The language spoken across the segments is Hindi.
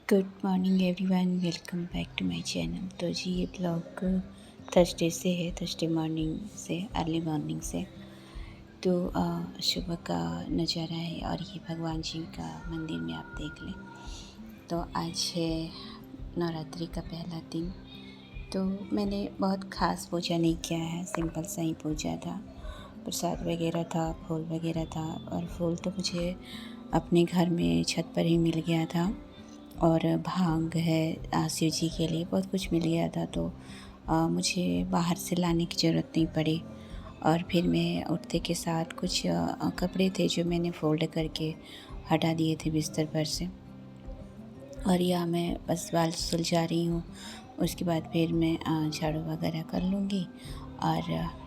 Good morning everyone, welcome back to my channel. तो जी ये ब्लॉग थर्सडे से है, थर्सडे मॉर्निंग से, अर्ली मॉर्निंग से। तो सुबह का नज़ारा है और ये भगवान जी का मंदिर में आप देख लें। तो आज है नवरात्रि का पहला दिन। तो मैंने बहुत ख़ास पूजा नहीं किया है, सिंपल सा ही पूजा था। प्रसाद वगैरह था, फूल वगैरह था, और फूल तो मुझे अपने घर में छत पर ही मिल गया था, और भांग है शिव जी के लिए, बहुत कुछ मिल गया था। तो मुझे बाहर से लाने की ज़रूरत नहीं पड़ी। और फिर मैं उठते के साथ कुछ कपड़े थे जो मैंने फ़ोल्ड करके हटा दिए थे बिस्तर पर से, और या मैं बस बाल सुलझा रही हूँ। उसके बाद फिर मैं झाड़ू वगैरह कर लूँगी, और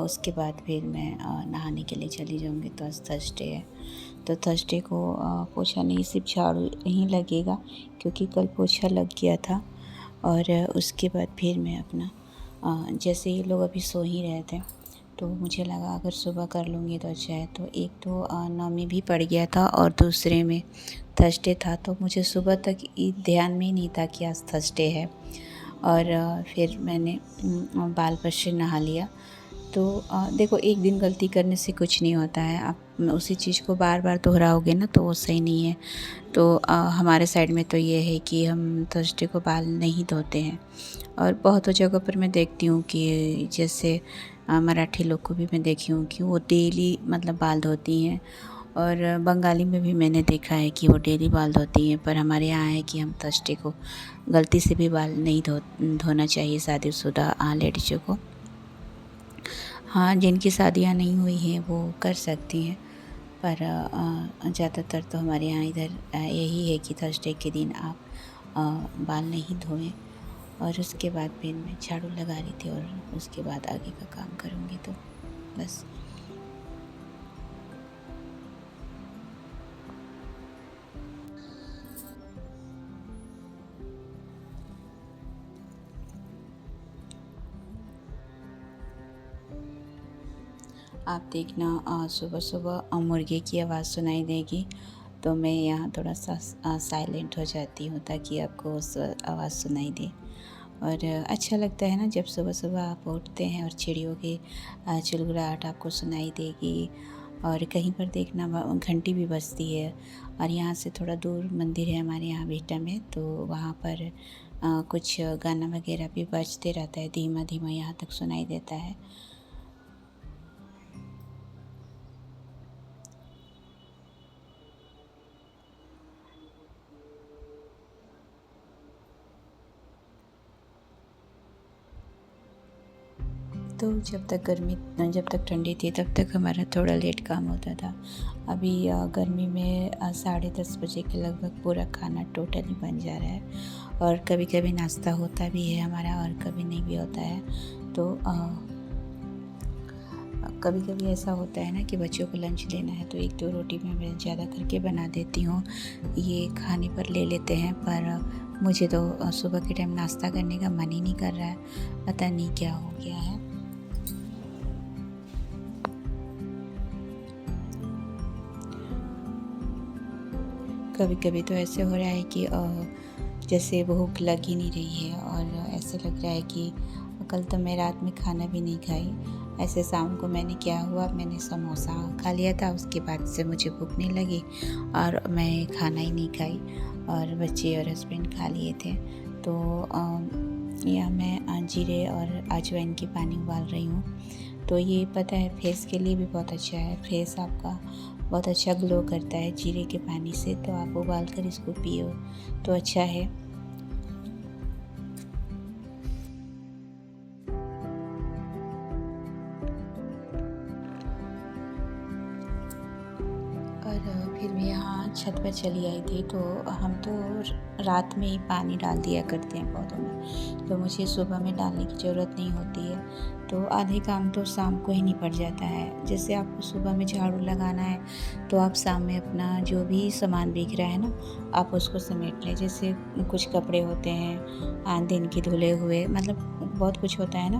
उसके बाद फिर मैं नहाने के लिए चली जाऊँगी। तो आज थर्सडे है, तो थर्सडे को पोछा नहीं, सिर्फ झाड़ू ही लगेगा, क्योंकि कल पोछा लग गया था। और उसके बाद फिर मैं अपना जैसे ये लोग अभी सो ही रहे थे, तो मुझे लगा अगर सुबह कर लूँगी तो अच्छा है। तो एक तो नौमी भी पड़ गया था, और दूसरे में थर्सडे था, तो मुझे सुबह तक ध्यान में ही नहीं था कि आज थर्सडे है। और फिर मैंने बाल ब्रश से नहा लिया। तो देखो, एक दिन गलती करने से कुछ नहीं होता है। आप उसी चीज़ को बार बार दोहराओगे ना, तो वो सही नहीं है। तो हमारे साइड में तो ये है कि हम थर्सडे को बाल नहीं धोते हैं। और बहुतों जगहों पर मैं देखती हूँ कि जैसे मराठी लोग को भी मैं देखी हूँ कि वो डेली मतलब बाल धोती हैं, और बंगाली में भी मैंने देखा है कि वो डेली बाल धोती हैं। पर हमारे यहाँ है कि हम थर्सडे को गलती से भी बाल नहीं धोना चाहिए शादीशुदा लेडीज़ों को। हाँ, जिनकी शादियाँ नहीं हुई हैं वो कर सकती हैं, पर ज़्यादातर तो हमारे यहाँ इधर यही है कि थर्सडे के दिन आप बाल नहीं धोएं। और उसके बाद फिर मैं झाड़ू लगा रही थी, और उसके बाद आगे का काम करूँगी। तो बस आप देखना, सुबह सुबह मुर्गे की आवाज़ सुनाई देगी, तो मैं यहाँ थोड़ा सा साइलेंट हो जाती हूँ ताकि आपको उस आवाज़ सुनाई दे। और अच्छा लगता है ना जब सुबह सुबह आप उठते हैं और चिड़ियों की चिलचिलाहट आपको सुनाई देगी। और कहीं पर देखना घंटी भी बजती है, और यहाँ से थोड़ा दूर मंदिर है हमारे यहाँ बेटा में, तो वहाँ पर कुछ गाना वगैरह भी बजते रहता है, धीमा धीमा यहाँ तक सुनाई देता है। तो जब तक ठंडी थी तब तक हमारा थोड़ा लेट काम होता था। अभी गर्मी में 10:30 बजे के लगभग पूरा खाना टोटली बन जा रहा है, और कभी कभी नाश्ता होता भी है हमारा, और कभी नहीं भी होता है। तो कभी कभी ऐसा होता है ना कि बच्चों को लंच देना है, तो 1-2 रोटी मैं ज़्यादा करके बना देती हूँ, ये खाने पर ले लेते हैं। पर मुझे तो सुबह के टाइम नाश्ता करने का मन ही नहीं कर रहा है, पता नहीं क्या हो गया है। कभी कभी तो ऐसे हो रहा है कि जैसे भूख लग ही नहीं रही है, और ऐसे लग रहा है कि कल तो मैं रात में खाना भी नहीं खाई। ऐसे शाम को मैंने क्या हुआ, मैंने समोसा खा लिया था, उसके बाद से मुझे भूख नहीं लगी और मैं खाना ही नहीं खाई, और बच्चे और हस्बैंड खा लिए थे। तो या मैं जीरे और अजवाइन की पानी उबाल रही हूँ। तो ये पता है फेस के लिए भी बहुत अच्छा है, फेस आपका बहुत अच्छा ग्लो करता है जीरे के पानी से। तो आप उबाल कर इसको पियो तो अच्छा है। और फिर मैं यहाँ छत पर चली आई थी, तो हम तो रात में ही पानी डाल दिया करते हैं पौधों में, तो मुझे सुबह में डालने की ज़रूरत नहीं होती है। तो आधे काम तो शाम को ही निपट जाता है। जैसे आपको सुबह में झाड़ू लगाना है, तो आप शाम में अपना जो भी सामान बिक रहा है ना, आप उसको समेट लें। जैसे कुछ कपड़े होते हैं दिन के धुले हुए, मतलब बहुत कुछ होता है ना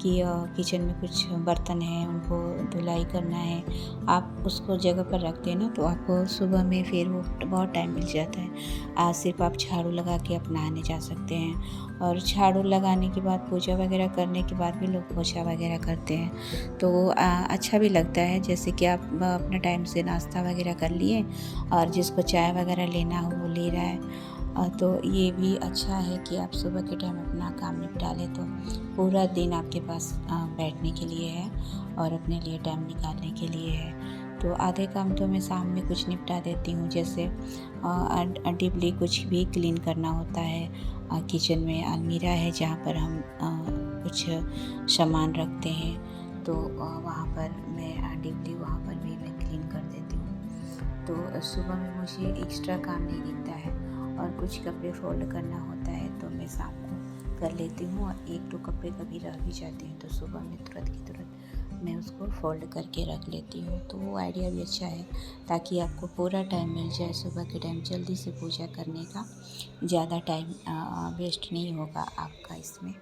कि किचन में कुछ बर्तन हैं, उनको धुलाई करना है, आप उसको जगह पर रखते हैं ना, तो आपको सुबह में फिर वो बहुत टाइम मिल जाता है। आज सिर्फ आप झाड़ू लगा के आप नहाने जा सकते हैं, और झाड़ू लगाने के बाद पूजा वगैरह करने के बाद भी लोग पोछा वगैरह करते हैं, तो अच्छा भी लगता है। जैसे कि आप अपना टाइम से नाश्ता वगैरह कर लिए और जिसको चाय वगैरह लेना हो वो ले रहा है। तो ये भी अच्छा है कि आप सुबह के टाइम अपना काम निपटा लें, तो पूरा दिन आपके पास बैठने के लिए है और अपने लिए टाइम निकालने के लिए है। तो आधे काम तो मैं शाम में कुछ निपटा देती हूँ, जैसे डीपली कुछ भी क्लीन करना होता है। किचन में अलमीरा है जहाँ पर हम कुछ सामान रखते हैं, तो वहाँ पर मैं डीपली वहाँ पर भी मैं क्लीन कर देती हूँ। तो सुबह में मुझे एक्स्ट्रा काम नहीं दिखता है, और कुछ कपड़े फोल्ड करना होता है तो मैं शाम को कर लेती हूँ, और एक दो कपड़े कभी रह भी जाते हैं तो सुबह में तुरंत की तुरंत मैं उसको फोल्ड करके रख लेती हूँ। तो वो आइडिया भी अच्छा है, ताकि आपको पूरा टाइम मिल जाए सुबह के टाइम जल्दी से पूजा करने का, ज़्यादा टाइम वेस्ट नहीं होगा आपका इसमें।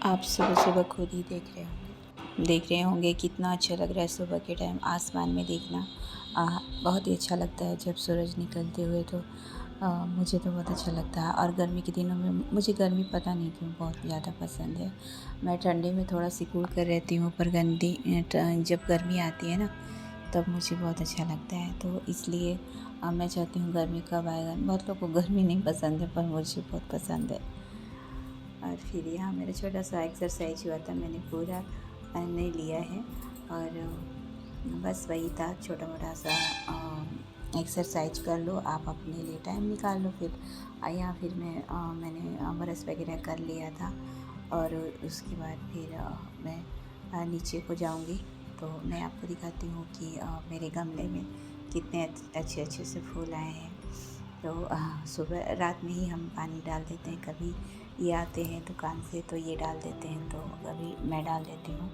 आप सुबह सुबह खुद ही देख रहे होंगे कितना अच्छा लग रहा है सुबह के टाइम आसमान में देखना। बहुत ही अच्छा लगता है जब सूरज निकलते हुए, तो मुझे तो बहुत अच्छा लगता है। और गर्मी के दिनों में मुझे गर्मी पता नहीं क्यों बहुत ज़्यादा पसंद है। मैं ठंडी में थोड़ा सिकुड़ कर रहती हूँ, पर जब गर्मी आती है ना, तब मुझे बहुत अच्छा लगता है। तो इसलिए मैं चाहती हूँ गर्मी कब आएगा। बहुत लोगों को गर्मी नहीं पसंद है, पर मुझे बहुत पसंद है। और फिर यहाँ मेरा छोटा सा एक्सरसाइज हुआ था, मैंने पूरा नहीं लिया है, और बस वही था, छोटा मोटा सा एक्सरसाइज कर लो, आप अपने लिए टाइम निकाल लो। फिर यहाँ फिर मैंने ब्रश वगैरह कर लिया था, और उसके बाद फिर मैं नीचे को जाऊँगी, तो मैं आपको दिखाती हूँ कि मेरे गमले में कितने अच्छे अच्छे से फूल आए हैं। तो सुबह रात में ही हम पानी डाल देते हैं, कभी ये आते हैं दुकान से तो ये डाल देते हैं, तो कभी मैं डाल देती हूँ।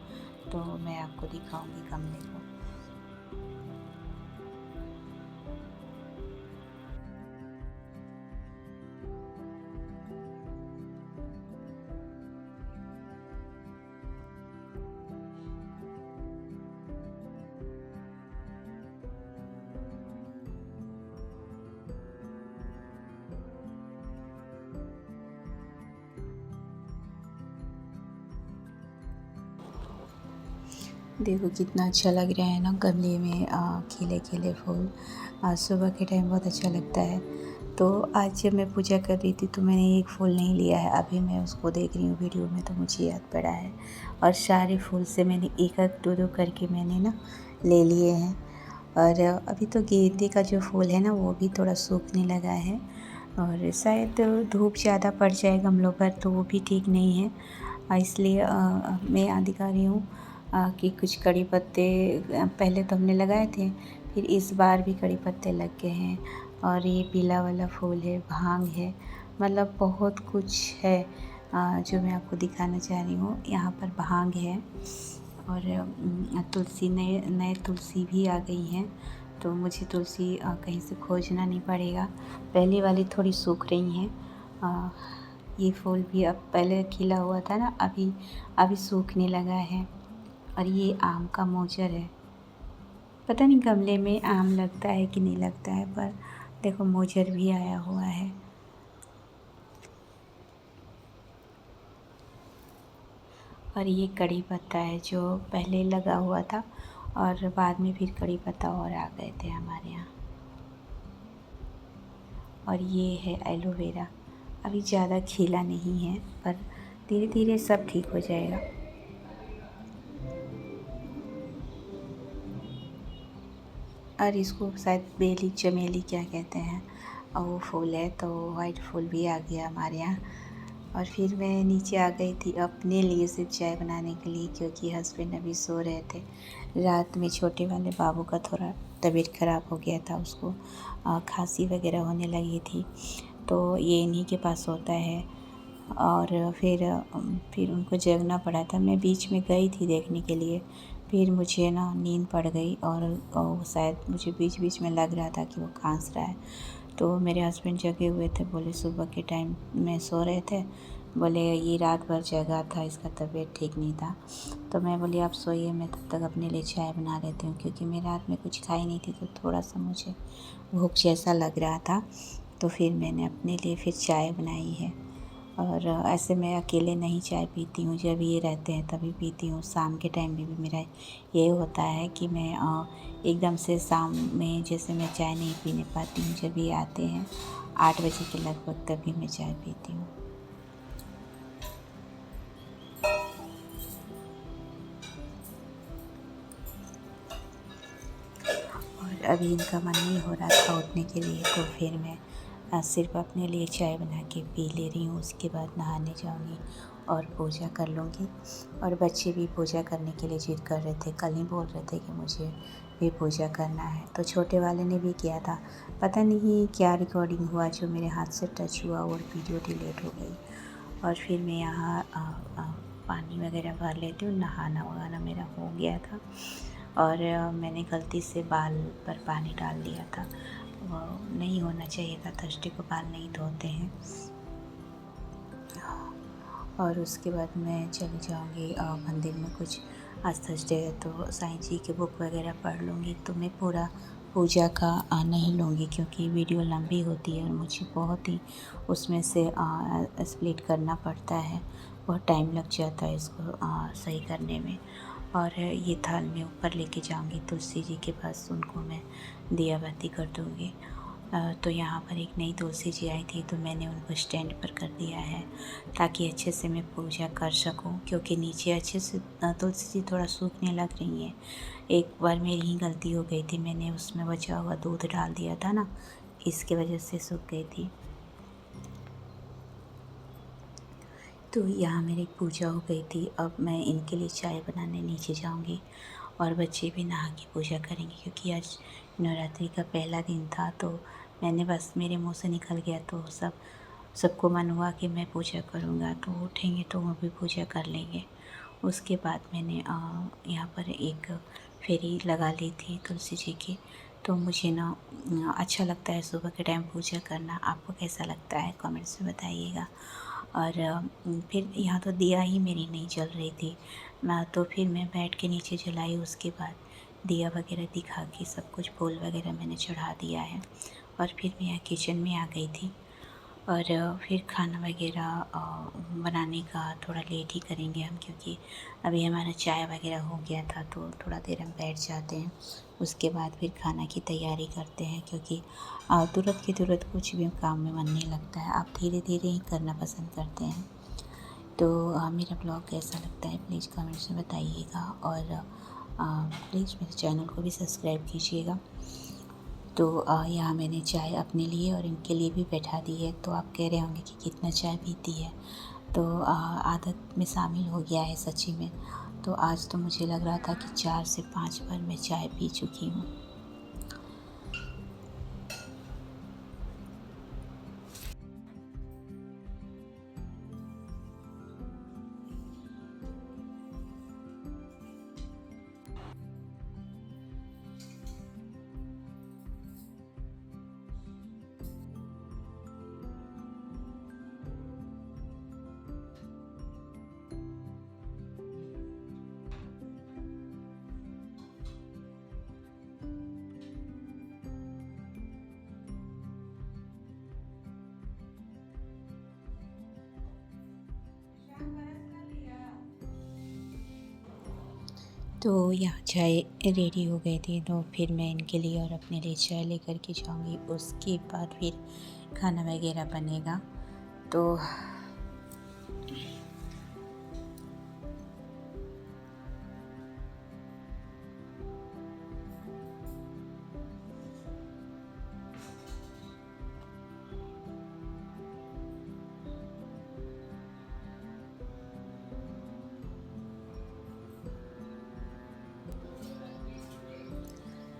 तो मैं आपको दिखाऊंगी गमले को। देखो कितना अच्छा लग रहा है ना गमले में खिले खिले फूल। सुबह के टाइम बहुत अच्छा लगता है। तो आज जब मैं पूजा कर रही थी तो मैंने एक फूल नहीं लिया है, अभी मैं उसको देख रही हूँ वीडियो में, तो मुझे याद पड़ा है। और सारे फूल से मैंने एक एक दो दो करके मैंने ना ले लिए हैं। और अभी तो गेंदे का जो फूल है ना वो भी थोड़ा सूखने लगा है, और शायद धूप ज़्यादा पड़ जाए गमलों पर तो वो भी ठीक नहीं है। इसलिए मैं यहाँ दिखा रही हूँ कि कुछ कड़ी पत्ते पहले तो हमने लगाए थे, फिर इस बार भी कड़ी पत्ते लग गए हैं। और ये पीला वाला फूल है, भांग है, मतलब बहुत कुछ है जो मैं आपको दिखाना चाह रही हूँ। यहाँ पर भांग है, और तुलसी नए नए तुलसी भी आ गई हैं, तो मुझे तुलसी कहीं से खोजना नहीं पड़ेगा। पहले वाली थोड़ी सूख रही हैं। ये फूल भी अब पहले खिला हुआ था ना, अभी अभी सूखने लगा है। और ये आम का मोजर है, पता नहीं गमले में आम लगता है कि नहीं लगता है, पर देखो मोजर भी आया हुआ है। और ये कड़ी पत्ता है जो पहले लगा हुआ था, और बाद में फिर कड़ी पत्ता और आ गए थे हमारे यहाँ। और ये है एलोवेरा, अभी ज़्यादा खिला नहीं है, पर धीरे धीरे सब ठीक हो जाएगा। और इसको शायद बेली चमेली क्या कहते हैं, और वो फूल है, तो वाइट फूल भी आ गया हमारे यहाँ। और फिर मैं नीचे आ गई थी अपने लिए सिर्फ चाय बनाने के लिए, क्योंकि हस्बैंड अभी सो रहे थे। रात में छोटे वाले बाबू का थोड़ा तबीयत ख़राब हो गया था, उसको खांसी वगैरह होने लगी थी, तो ये इन्हीं के पास होता है। और फिर उनको जगना पड़ा था। मैं बीच में गई थी देखने के लिए, फिर मुझे ना नींद पड़ गई और शायद मुझे बीच बीच में लग रहा था कि वो खांस रहा है। तो मेरे हस्बैंड जगे हुए थे, बोले सुबह के टाइम में सो रहे थे, बोले ये रात भर जगा था, इसका तबीयत ठीक नहीं था। तो मैं बोली आप सोइए, मैं तब तक अपने लिए चाय बना लेती हूँ, क्योंकि मैं रात में कुछ खाई नहीं थी तो थोड़ा सा मुझे भूख जैसा लग रहा था। तो फिर मैंने अपने लिए फिर चाय बनाई है। और ऐसे मैं अकेले नहीं चाय पीती हूँ, जब ये रहते हैं तभी पीती हूँ। शाम के टाइम में भी मेरा ये होता है कि मैं एकदम से शाम में जैसे मैं चाय नहीं पीने पाती हूँ, जब ये आते हैं 8 बजे के लगभग तभी मैं चाय पीती हूँ। और अभी इनका मन नहीं हो रहा था उठने के लिए, तो फिर मैं सिर्फ अपने लिए चाय बना के पी ले रही हूँ। उसके बाद नहाने जाऊँगी और पूजा कर लूँगी। और बच्चे भी पूजा करने के लिए ज़िद कर रहे थे, कल ही बोल रहे थे कि मुझे भी पूजा करना है। तो छोटे वाले ने भी किया था, पता नहीं क्या रिकॉर्डिंग हुआ जो मेरे हाथ से टच हुआ और वीडियो डिलीट हो गई। और फिर मैं यहाँ पानी वगैरह भर लेती हूँ। नहाना वगाना मेरा हो गया था और मैंने गलती से बाल पर पानी डाल दिया था। वो नहीं होना चाहिए था, थर्सडे को बाल नहीं धोते हैं। और उसके बाद मैं चली जाऊँगी मंदिर में। कुछ आज थर्सडे है तो साईं जी की बुक वगैरह पढ़ लूँगी। तो मैं पूरा पूजा का नहीं लूँगी, क्योंकि वीडियो लंबी होती है और मुझे बहुत ही उसमें से स्प्लिट करना पड़ता है, बहुत टाइम लग जाता है इसको सही करने में। और ये थाल मैं ऊपर लेके जाऊँगी तुलसी जी के पास, उनको मैं दिया बाती कर दूँगी। तो यहाँ पर एक नई तुलसी जी आई थी, तो मैंने उनको स्टैंड पर कर दिया है ताकि अच्छे से मैं पूजा कर सकूं, क्योंकि नीचे अच्छे से तुलसी जी थोड़ा सूखने लग रही हैं। एक बार मेरी ही गलती हो गई थी, मैंने उसमें बचा हुआ दूध डाल दिया था ना, इसके वजह से सूख गई थी। तो यहाँ मेरी पूजा हो गई थी। अब मैं इनके लिए चाय बनाने नीचे जाऊँगी और बच्चे भी नहा के पूजा करेंगे, क्योंकि आज नवरात्रि का पहला दिन था। तो मैंने बस मेरे मुँह से निकल गया तो सबको मन हुआ कि मैं पूजा करूँगा, तो उठेंगे तो वो भी पूजा कर लेंगे। उसके बाद मैंने यहाँ पर एक फेरी लगा ली थी तुलसी जी की। तो मुझे ना अच्छा लगता है सुबह के टाइम पूजा करना। आपको कैसा लगता है कमेंट्स में बताइएगा। और फिर यहाँ तो दिया ही मेरी नहीं जल रही थी, तो फिर मैं बैठ के नीचे जलाई। उसके बाद दिया वगैरह दिखा के सब कुछ फूल वगैरह मैंने चढ़ा दिया है। और फिर मैं यहाँ किचन में आ गई थी। और फिर खाना वगैरह बनाने का थोड़ा लेट ही करेंगे हम, क्योंकि अभी हमारा चाय वगैरह हो गया था तो थोड़ा देर हम बैठ जाते हैं। उसके बाद फिर खाना की तैयारी करते हैं, क्योंकि तुरंत की तुरंत कुछ भी काम में मन नहीं लगता है, आप धीरे धीरे ही करना पसंद करते हैं। तो मेरा ब्लॉग कैसा लगता है प्लीज़ कमेंट्स में बताइएगा। और प्लीज़ मेरे चैनल को भी सब्सक्राइब कीजिएगा। तो यहाँ मैंने चाय अपने लिए और इनके लिए भी बैठा दी है। तो आप कह रहे होंगे कि कितना चाय पीती है, तो आदत में शामिल हो गया है सच्ची में। तो आज तो मुझे लग रहा था कि 4 से 5 बार मैं चाय पी चुकी हूँ। तो यहाँ चाय रेडी हो गई थी, तो फिर मैं इनके लिए और अपने लिए चाय लेकर के जाऊँगी। उसके बाद फिर खाना वगैरह बनेगा। तो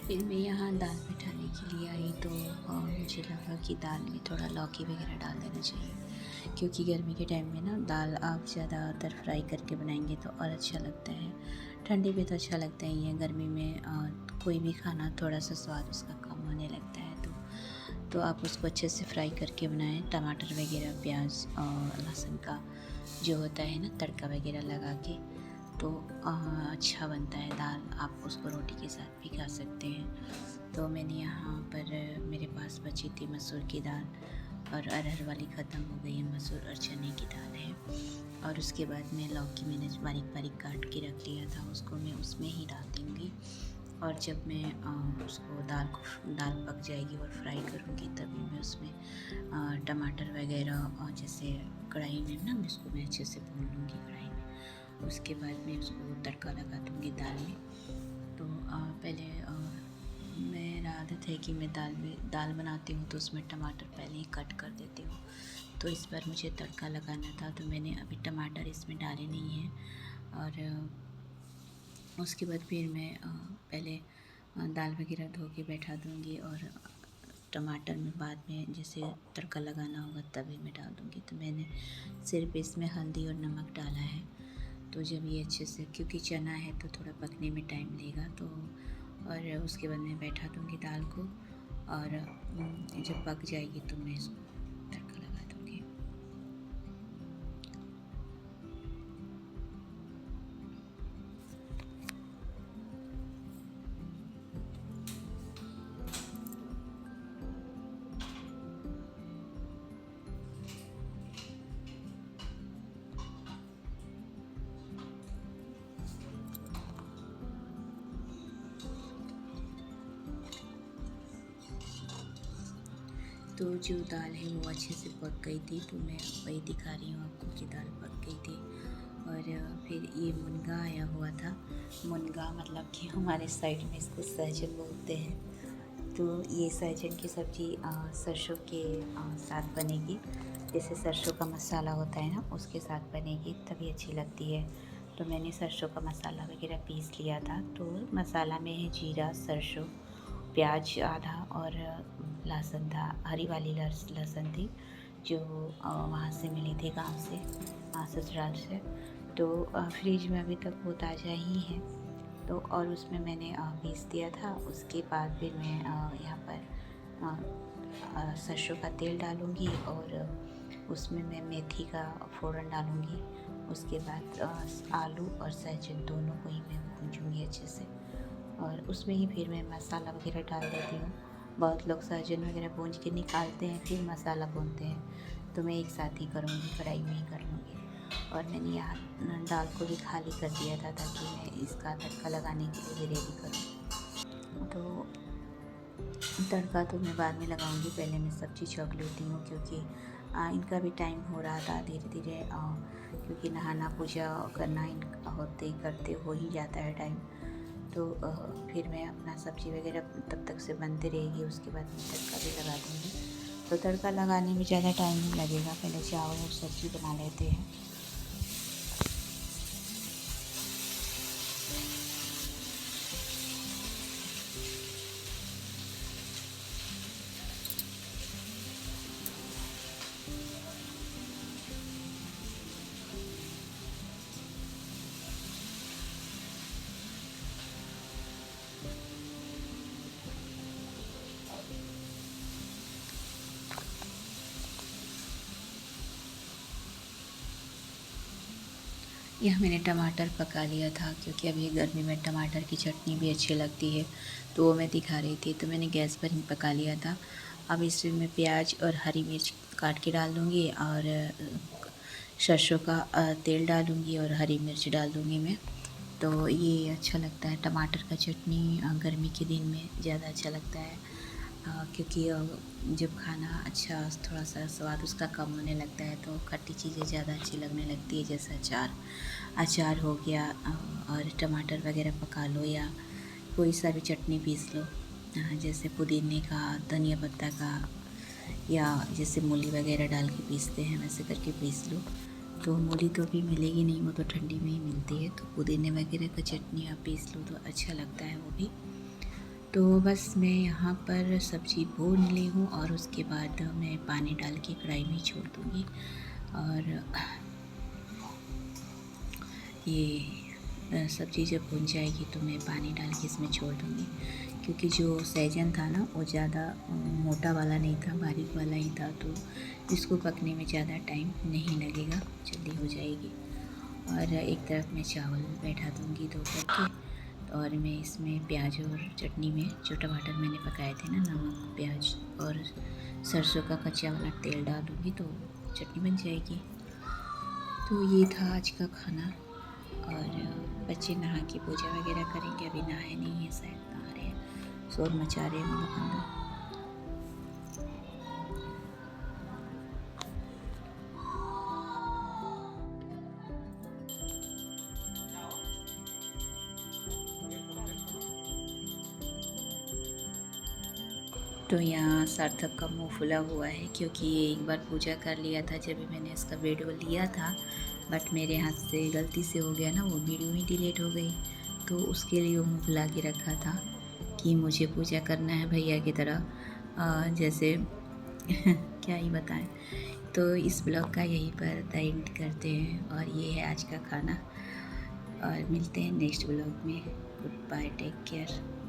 फिर मैं यहाँ दाल बैठाने के लिए आई, तो मुझे लगा कि दाल में थोड़ा लौकी वगैरह डाल देना चाहिए, क्योंकि गर्मी के टाइम में ना दाल आप ज़्यादातर फ्राई करके बनाएंगे तो और अच्छा लगता है। ठंडी में तो अच्छा लगता ही है, गर्मी में कोई भी खाना थोड़ा सा स्वाद उसका कम होने लगता है। तो आप उसको अच्छे से फ्राई करके बनाएं, टमाटर वगैरह, प्याज और लहसुन का जो होता है ना तड़का वगैरह लगा के, तो अच्छा बनता है दाल। आप उसको रोटी के साथ भी खा सकते हैं। तो मैंने यहाँ पर मेरे पास बची थी मसूर की दाल, और अरहर वाली ख़त्म हो गई है, मसूर और चने की दाल है। और उसके बाद में लौकी मैंने बारीक बारीक काट के रख लिया था, उसको मैं उसमें ही डाल दूँगी। और जब मैं उसको दाल पक जाएगी और फ्राई करूँगी, तभी मैं उसमें टमाटर वगैरह और जैसे कढ़ाई में ना मैं उसको अच्छे से भून लूँगी कढ़ाई में। उसके बाद मैं उसको तड़का लगा दूँगी दाल में। तो पहले मेरा आदत है कि मैं दाल बनाती हूँ तो उसमें टमाटर पहले ही कट कर देती हूँ। तो इस बार मुझे तड़का लगाना था, तो मैंने अभी टमाटर इसमें डाले नहीं हैं। और उसके बाद फिर मैं पहले दाल वगैरह धो के बैठा दूँगी, और टमाटर में बाद में जैसे तड़का लगाना होगा तभी मैं डाल दूँगी। तो मैंने सिर्फ इसमें हल्दी और नमक डाला है। तो जब ये अच्छे से, क्योंकि चना है तो थोड़ा पकने में टाइम लेगा, तो और उसके बाद मैं बैठा दूँगी दाल को, और जब पक जाएगी तो मैं इसको तड़का लगा दूँगी। तो जो दाल है वो अच्छे से पक गई थी, तो मैं वही दिखा रही हूँ आपको कि दाल पक गई थी। और फिर ये मुनगा आया हुआ था। मुनगा मतलब कि हमारे साइड में इसको सहजन बोलते हैं। तो ये सहजन की सब्ज़ी सरसों के साथ बनेगी। जैसे सरसों का मसाला होता है ना, उसके साथ बनेगी तभी अच्छी लगती है। तो मैंने सरसों का मसाला वगैरह पीस लिया था। तो मसाला में है जीरा, सरसों, प्याज आधा, और लहसुन था, हरी वाली लहसुन थी जो वहाँ से मिली थी, गांव से, ससुराल से। तो फ्रिज में अभी तक वो ताज़ा ही है। तो और उसमें मैंने पीस दिया था। उसके बाद फिर मैं यहाँ पर सरसों का तेल डालूँगी, और उसमें मैं मेथी का फ़ोरन डालूँगी। उसके बाद आलू और सहजन दोनों को ही मैं भूंजूँगी अच्छे से, और उसमें ही फिर मैं मसाला वगैरह डाल देती हूँ। बहुत लोग सहजन वगैरह भूंज के निकालते हैं फिर मसाला भूनते हैं, तो मैं एक साथ ही करूँगी, कढ़ाई में ही कर लूँगी। और मैंने यहाँ दाल को भी खाली कर दिया था ताकि मैं इसका तड़का लगाने के लिए भी रेडी करूँ। तो तड़का तो मैं बाद में लगाऊंगी, पहले मैं सब्ज़ी छौंक लेती हूँ, क्योंकि इनका भी टाइम हो रहा था धीरे धीरे, क्योंकि नहाना पूजा करना होते करते हो ही जाता है टाइम। तो फिर मैं अपना सब्ज़ी वगैरह तब तक से बनती रहेगी, उसके बाद मैं तड़का भी लगा दूँगी। तो तड़का लगाने में ज़्यादा टाइम नहीं लगेगा, पहले चावल और सब्ज़ी बना लेते हैं। यह मैंने टमाटर पका लिया था, क्योंकि अभी गर्मी में टमाटर की चटनी भी अच्छी लगती है, तो वो मैं दिखा रही थी। तो मैंने गैस पर ही पका लिया था। अब इसमें मैं प्याज और हरी मिर्च काट के डाल दूँगी, और सरसों का तेल डालूँगी, और हरी मिर्च डाल दूँगी मैं। तो ये अच्छा लगता है, टमाटर का चटनी गर्मी के दिन में ज़्यादा अच्छा लगता है, क्योंकि जब खाना अच्छा थोड़ा सा स्वाद उसका कम होने लगता है तो खट्टी चीज़ें ज़्यादा अच्छी लगने लगती है। जैसे अचार हो गया, और टमाटर वगैरह पका लो, या कोई सा भी चटनी पीस लो, जैसे पुदीने का, धनिया पत्ता का, या जैसे मूली वगैरह डाल के पीसते हैं वैसे करके पीस लो। तो मूली तो अभी मिलेगी नहीं, वो तो ठंडी में ही मिलती है। तो पुदीने वगैरह का चटनी आप पीस लो तो अच्छा लगता है वो भी। तो बस मैं यहाँ पर सब्ज़ी भून ली हूँ, और उसके बाद मैं पानी डाल के कढ़ाई में छोड़ दूँगी। और ये सब्ज़ी जब भुन जाएगी तो मैं पानी डाल के इसमें छोड़ दूँगी, क्योंकि जो सहजन था ना वो ज़्यादा मोटा वाला नहीं था, बारीक वाला ही था, तो इसको पकने में ज़्यादा टाइम नहीं लगेगा, जल्दी हो जाएगी। और एक तरफ मैं चावल बैठा दूँगी धो करके, और मैं इसमें प्याज और चटनी में जो टमाटर मैंने पकाए थे ना, नमक, प्याज और सरसों का कच्चा वाला तेल डाल दूँगी तो चटनी बन जाएगी। तो ये था आज का खाना। और बच्चे नहा के पूजा वगैरह करेंगे, अभी नहाए नहीं है, शायद नहा रहे हैं, शोर मचा रहे हैं वो लोग अंदर। तो यहाँ सार्थक का मुंह फुला हुआ है, क्योंकि ये एक बार पूजा कर लिया था जब भी मैंने इसका वीडियो लिया था, बट मेरे हाथ से गलती से हो गया ना, वो वीडियो ही डिलीट हो गई। तो उसके लिए वो मुंह फुला के रखा था कि मुझे पूजा करना है भैया की तरह, जैसे क्या ही बताएं। तो इस ब्लॉग का यहीं पर द एंड करते हैं, और ये है आज का खाना, और मिलते हैं नेक्स्ट ब्लॉग में। Good bye, take care.